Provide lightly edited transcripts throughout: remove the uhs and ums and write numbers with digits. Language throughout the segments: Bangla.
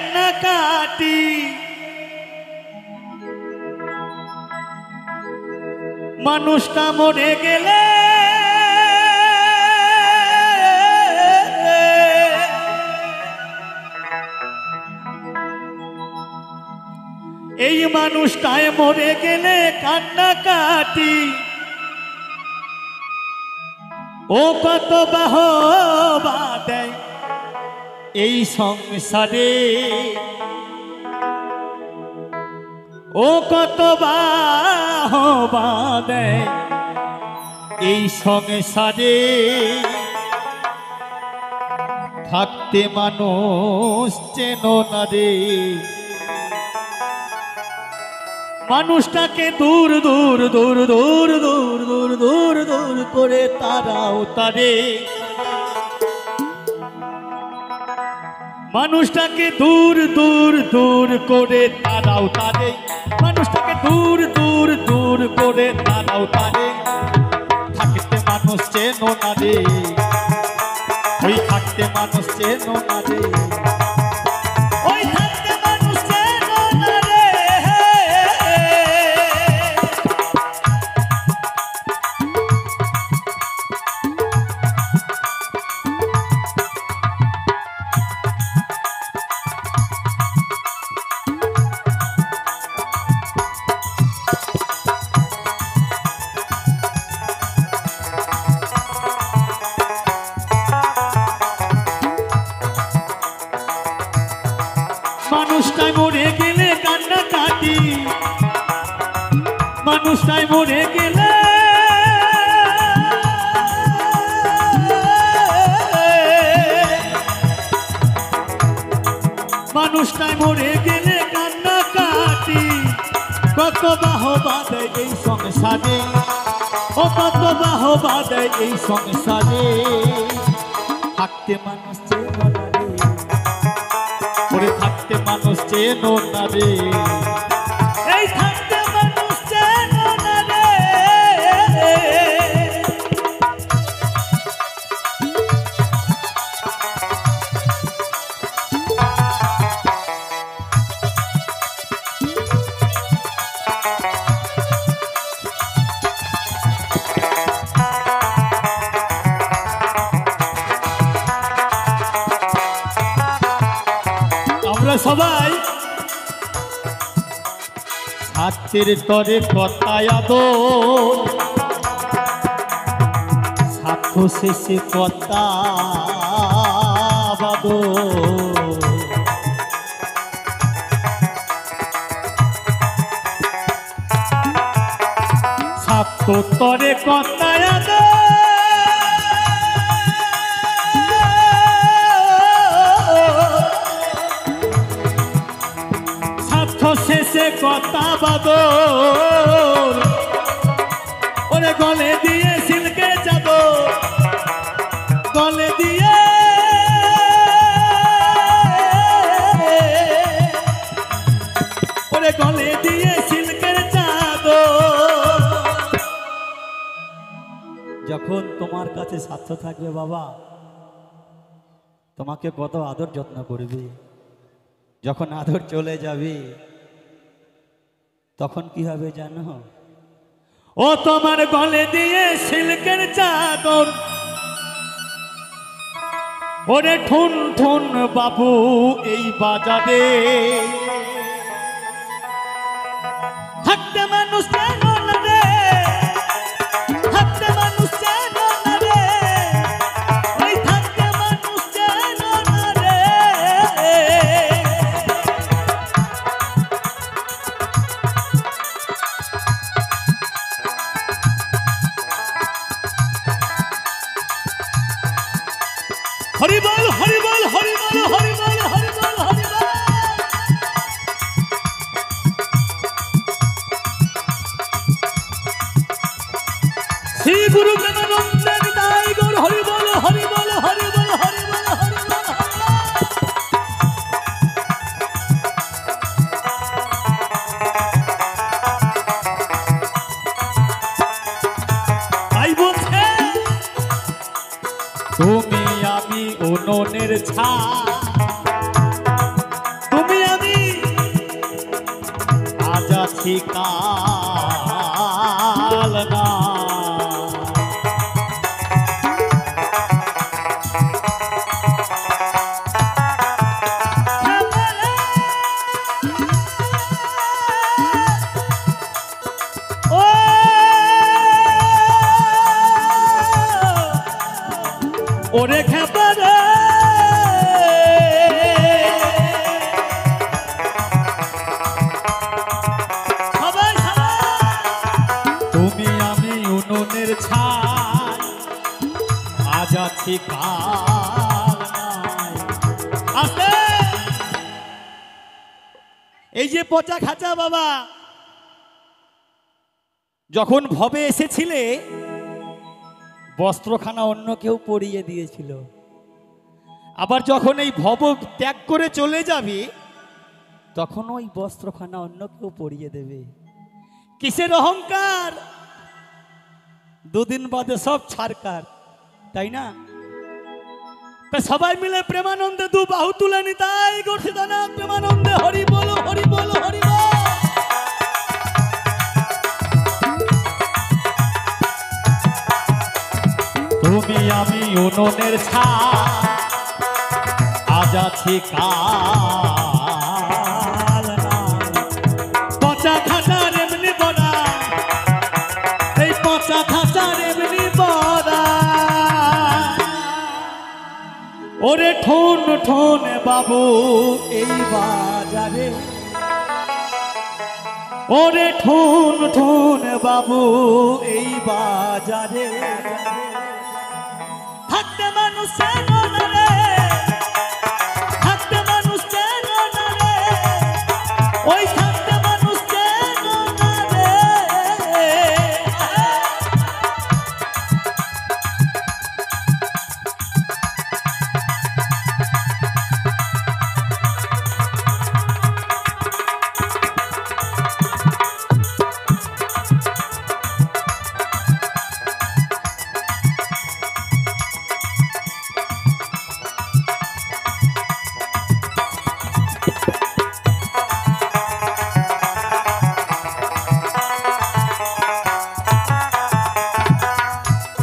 কান্নাকাটি মানুষটা মরে গেলে এই মানুষটায় মরে গেলে কান্নাকাটি ও কত বাহবা দেয় এই সংসারে ও কত বাহবা দেয় এই সংসারে থাকতে মানুষ চেন না রে মানুষটাকে দূর দূর দূর দূর দূর দূর দূর দূর করে তারাও তারে মানুষটাকে দূর দূর দূর করে তারাও তারে মানুষটাকে দূর দূর দূর করে তারাও তারে থাকতে মানুষ চেন না রে ওই থাকতে মানুষ চেন না রে মানুষটাই মরে গেলে কান্নাকাটি মানুষটাই মরে গেলে মানুষটাই মরে গেলে কান্নাকাটি কত বাহবা দেয় এই সংসারে ও কত বাহবা দেয় এই সংসারে থাকতে মানুষ করে থাকতে মানুষ চেন না রে এই থাকতে মানুষ চেন না রে সবাই ছাত্রের তরে কথায়াদ ছাত্র শেষে কথা বাদ ছাত্র তরে কথায়াদ শেষে কথা বাদর ওরে গলে দিয়ে সিলকে যাব গলে দিয়ে ওরে গলে দিয়ে সিলকের চাদর যখন তোমার কাছে স্বার্থ থাকবে বাবা তোমাকে কত আদর যত্ন করবে যখন আদর চলে যাবে তখন কি হবে জানো ও তোমার গলে দিয়ে সিল্কের চাদর ওরে ঠুন ঠুন বাবু এই বাজারে থাকতে মানুষ চেন না রে থাকতে মানুষ চেন না রে ওই থাকতে মানুষ চেন না রে হরি বল হরি বল হরি বল হরি বল হরি বল হরি বল শ্রী গুরু জ্ঞানানন্দের দায় গৌর হরি বল হরি বল হরি বল হরি বল হরি বল তাই বলছে তুমি আমি উনুনের ছাই কাল না। ওরে খেপারে তুমি আমি উনুনের ছাই, আজ আছি কাল নাই। আস্তে এই যে পচা খাঁচা বাবা, যখন ভবে এসেছিলে বস্ত্রখানা অন্য কেউ পরিয়ে দিয়েছিল, আবার যখন এই ভব ত্যাগ করে চলে যাবি তখন ওই বস্ত্রখানা অন্য কেউ পরিয়ে দেবে। কিসের অহংকার? দুদিন বাদে সব ছাড়কার, তাই না? তা সবাই মিলে প্রেমানন্দে দু বাহু তুলে নি, তাই গর্ষিদানাথ প্রেমানন্দে হরি বলো হরি বলো হরি বল। তুমি আমি উনুনের ছাই, আজ আছি কাল নাই। পচা খাঁচার এমনি বড়া, এই পচা খাঁচার এমনি বড়া। ওরে ঠোন ঠোন বাবু এই বাজারে, ওরে ঠোন ঠোন বাবু এই বাজারে। থাকতে মানুষ চেনো না রে, থাকতে মানুষ চেনো না রে, ওই থাকতে মানুষ চেনো না রে।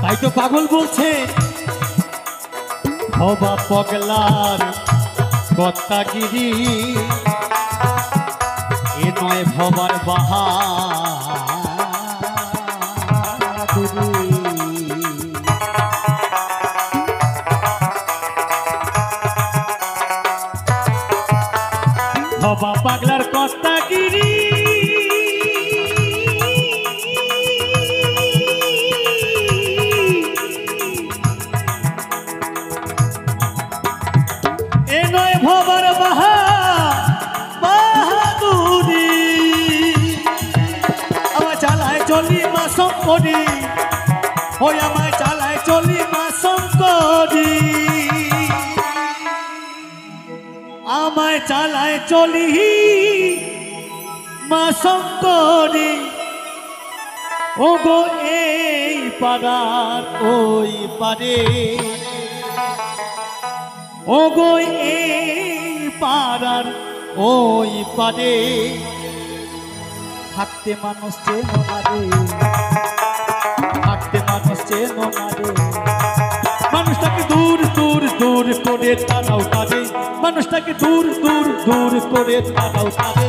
তাই তো পাগল বলছে হবা পগলার কত্তাগিরি, এ নয় ভবার বাহাদুরি। হবা পাগলার কত্তাগিরি, ভবার বাহাদুরি। আমার চালায় চলি মা শঙ্করী, ওই আমার চালায় চলি মা শঙ্করী। আমায় চালায় চলি মা শঙ্করী। ও গো এই পাড়ার ওই পারে, ও গো এই পাড়ার ওই পারে। থাকতে মানুষ চেনো না রে, থাকতে মানুষ চেনো না রে। মানুষটাকে দূর দূর দূর করে টানাও তারে, মানুষটাকে দূর দূর দূর করে টানাও তারে।